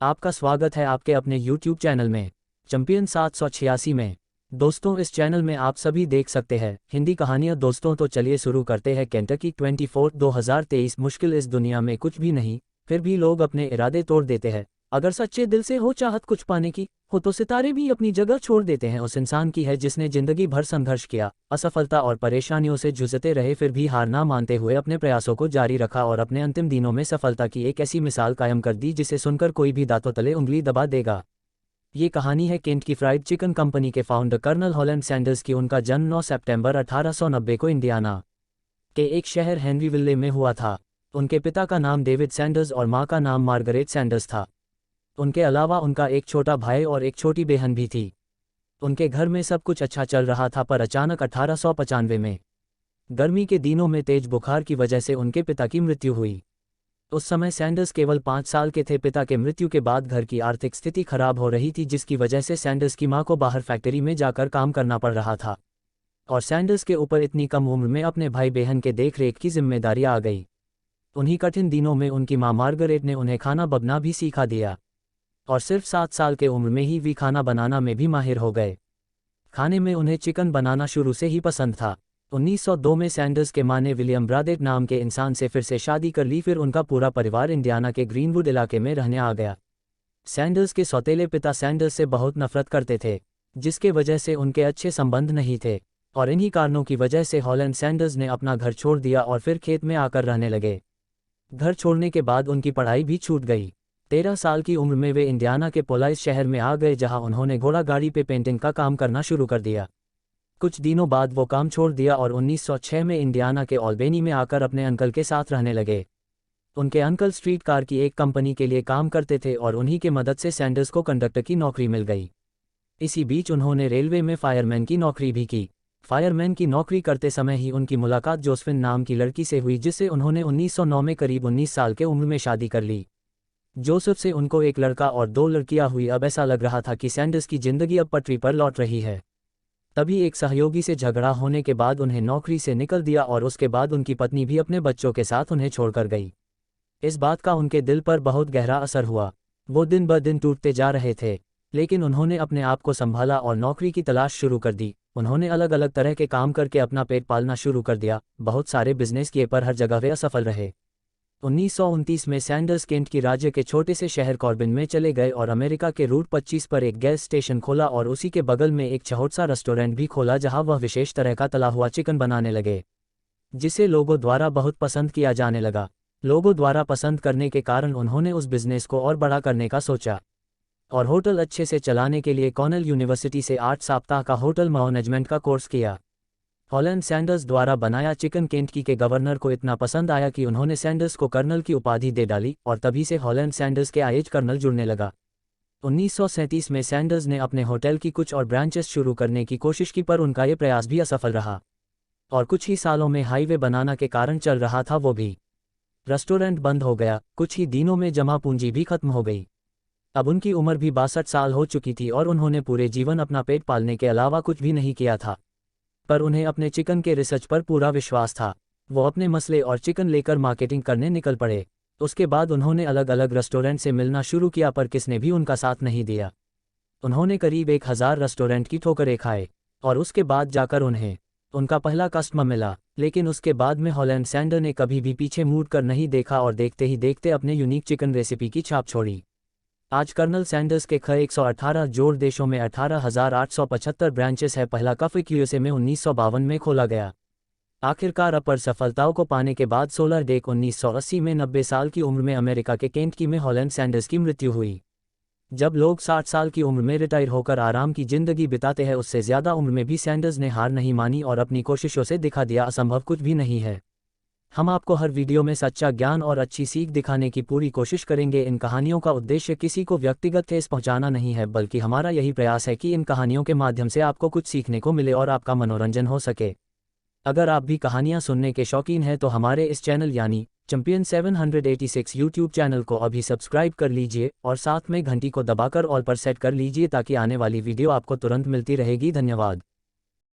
आपका स्वागत है आपके अपने YouTube चैनल में चैंपियन 786 में। दोस्तों, इस चैनल में आप सभी देख सकते हैं हिंदी कहानियां। दोस्तों, तो चलिए शुरू करते हैं। केंटकी 24 2023। मुश्किल इस दुनिया में कुछ भी नहीं, फिर भी लोग अपने इरादे तोड़ देते हैं। अगर सच्चे दिल से हो चाहत कुछ पाने की, हो तो सितारे भी अपनी जगह छोड़ देते हैं। उस इंसान की है जिसने जिंदगी भर संघर्ष किया, असफलता और परेशानियों से जूझते रहे, फिर भी हार ना मानते हुए अपने प्रयासों को जारी रखा और अपने अंतिम दिनों में सफलता की एक ऐसी मिसाल कायम कर दी जिसे सुनकर कोई भी दांतों तले उंगली दबा देगा। ये कहानी है केंटकी फ्राइड चिकन कंपनी के फाउंडर कर्नल हॉलैंड सैंडर्स की। उनका जन्म 9 सितंबर 1890 को इंडियाना के एक शहर हेनरीविले में हुआ था। उनके पिता का नाम डेविड सैंडर्स और मां का नाम मार्गरेट सैंडर्स था। उनके अलावा उनका एक छोटा भाई और एक छोटी बहन भी थी। उनके घर में सब कुछ अच्छा चल रहा था, पर अचानक 1895 में गर्मी के दिनों में तेज बुखार की वजह से उनके पिता की मृत्यु हुई। उस समय सैंडर्स केवल 5 साल के थे। पिता के मृत्यु के बाद घर की आर्थिक स्थिति खराब हो रही थी, जिसकी वजह से सैंडर्स की मां को बाहर फैक्ट्री में जाकर काम करना पड़ रहा था और सैंडर्स के ऊपर इतनी कम उम्र में अपने भाई बहन के देखरेख की जिम्मेदारी आ गई। उन्हीं कठिन दिनों में उनकी मां मार्गरेट ने उन्हें खाना बनना भी सिखा दिया और सिर्फ 7 साल के उम्र में ही वे खाना बनाना में भी माहिर हो गए। खाने में उन्हें चिकन बनाना शुरू से ही पसंद था। 1902 में सैंडर्स के मां ने विलियम ब्रादेट नाम के इंसान से फिर से शादी कर ली। फिर उनका पूरा परिवार इंडियाना के ग्रीनवुड इलाके में रहने आ गया। सैंडर्स के सौतेले पिता सैंडर्स से बहुत नफरत करते थे, जिसके वजह से उनके अच्छे संबंध नहीं थे, और इन्हीं कारणों की वजह से हॉलैंड सैंडर्स ने अपना घर छोड़ दिया और फिर खेत में आकर रहने लगे। घर छोड़ने के बाद उनकी पढ़ाई भी छूट गई। 13 साल की उम्र में वे इंडियाना के पोलाइस शहर में आ गए, जहां उन्होंने घोड़ा गाड़ी पे पेंटिंग का काम करना शुरू कर दिया। कुछ दिनों बाद वो काम छोड़ दिया और 1906 में इंडियाना के ऑल्बेनी में आकर अपने अंकल के साथ रहने लगे। उनके अंकल स्ट्रीट कार की एक कंपनी के लिए काम करते थे और उन्हीं के मदद से सैंडर्स को कंडक्टर की नौकरी मिल गई। इसी बीच उन्होंने रेलवे में फायरमैन की नौकरी भी की। फायरमैन की नौकरी करते समय ही उनकी मुलाकात जोसेफिन नाम की लड़की से हुई, जिससे उन्होंने 1909 में करीब 19 साल के उम्र में शादी कर ली। जोसेफ से उनको एक लड़का और 2 लड़कियां हुई। अब ऐसा लग रहा था कि सैंडर्स की जिंदगी अब पटरी पर लौट रही है। तभी एक सहयोगी से झगड़ा होने के बाद उन्हें नौकरी से निकल दिया और उसके बाद उनकी पत्नी भी अपने बच्चों के साथ उन्हें छोड़कर गई। इस बात का उनके दिल पर बहुत गहरा असर हुआ। वो दिन ब दिन टूटते जा रहे थे, लेकिन उन्होंने अपने आप को संभाला और नौकरी की तलाश शुरू कर दी। उन्होंने अलग अलग तरह के काम करके अपना पेट पालना शुरू कर दिया। बहुत सारे बिजनेस किए, पर हर जगह वे असफल रहे। 1929 में सैंडर्स केंटकी राज्य के छोटे से शहर कॉर्बिन में चले गए और अमेरिका के रूट 25 पर एक गैस स्टेशन खोला और उसी के बगल में एक छोटा सा रेस्टोरेंट भी खोला, जहां वह विशेष तरह का तला हुआ चिकन बनाने लगे, जिसे लोगों द्वारा बहुत पसंद किया जाने लगा। लोगों द्वारा पसंद करने के कारण उन्होंने उस बिजनेस को और बड़ा करने का सोचा और होटल अच्छे से चलाने के लिए कॉर्नेल यूनिवर्सिटी से 8 सप्ताह का होटल मैनेजमेंट का कोर्स किया। हॉलैंड सैंडर्स द्वारा बनाया चिकन केंटकी के गवर्नर को इतना पसंद आया कि उन्होंने सैंडर्स को कर्नल की उपाधि दे डाली और तभी से हॉलैंड सैंडर्स के आईएच कर्नल जुड़ने लगा। 1937 में सैंडर्स ने अपने होटल की कुछ और ब्रांचेस शुरू करने की कोशिश की, पर उनका ये प्रयास भी असफल रहा और कुछ ही सालों में हाईवे बनाना के कारण चल रहा था वो भी रेस्टोरेंट बंद हो गया। कुछ ही दिनों में जमा पूंजी भी खत्म हो गई। अब उनकी उम्र भी 62 साल हो चुकी थी और उन्होंने पूरे जीवन अपना पेट पालने के अलावा कुछ भी नहीं किया था, पर उन्हें अपने चिकन के रिसर्च पर पूरा विश्वास था। वो अपने मसले और चिकन लेकर मार्केटिंग करने निकल पड़े। उसके बाद उन्होंने अलग अलग रेस्टोरेंट से मिलना शुरू किया, पर किसने भी उनका साथ नहीं दिया। उन्होंने करीब 1000 रेस्टोरेंट की ठोकरें खाए और उसके बाद जाकर उन्हें उनका पहला कस्टमर मिला। लेकिन उसके बाद में हॉलैंड सैंडर ने कभी भी पीछे मुड़ कर नहीं देखा और देखते ही देखते अपने यूनिक चिकन रेसिपी की छाप छोड़ी। आज कर्नल सैंडर्स के 118 जोड़ देशों में 18,875 ब्रांचेस है। पहला कफ़े यूएसए में 1952 में खोला गया। आखिरकार अपर सफलताओं को पाने के बाद 16 डेक 1980 में 90 साल की उम्र में अमेरिका के केंटकी में हॉलैंड सैंडर्स की मृत्यु हुई। जब लोग 60 साल की उम्र में रिटायर होकर आराम की जिंदगी बिताते हैं, उससे ज़्यादा उम्र में भी सैंडर्स ने हार नहीं मानी और अपनी कोशिशों से दिखा दिया असंभव कुछ भी नहीं है। हम आपको हर वीडियो में सच्चा ज्ञान और अच्छी सीख दिखाने की पूरी कोशिश करेंगे। इन कहानियों का उद्देश्य किसी को व्यक्तिगत ठेस पहुंचाना नहीं है, बल्कि हमारा यही प्रयास है कि इन कहानियों के माध्यम से आपको कुछ सीखने को मिले और आपका मनोरंजन हो सके। अगर आप भी कहानियां सुनने के शौकीन हैं तो हमारे इस चैनल यानी चैंपियन 786 यूट्यूब चैनल को अभी सब्सक्राइब कर लीजिए और साथ में घंटी को दबाकर ऑल पर सेट कर लीजिए, ताकि आने वाली वीडियो आपको तुरंत मिलती रहेगी। धन्यवाद।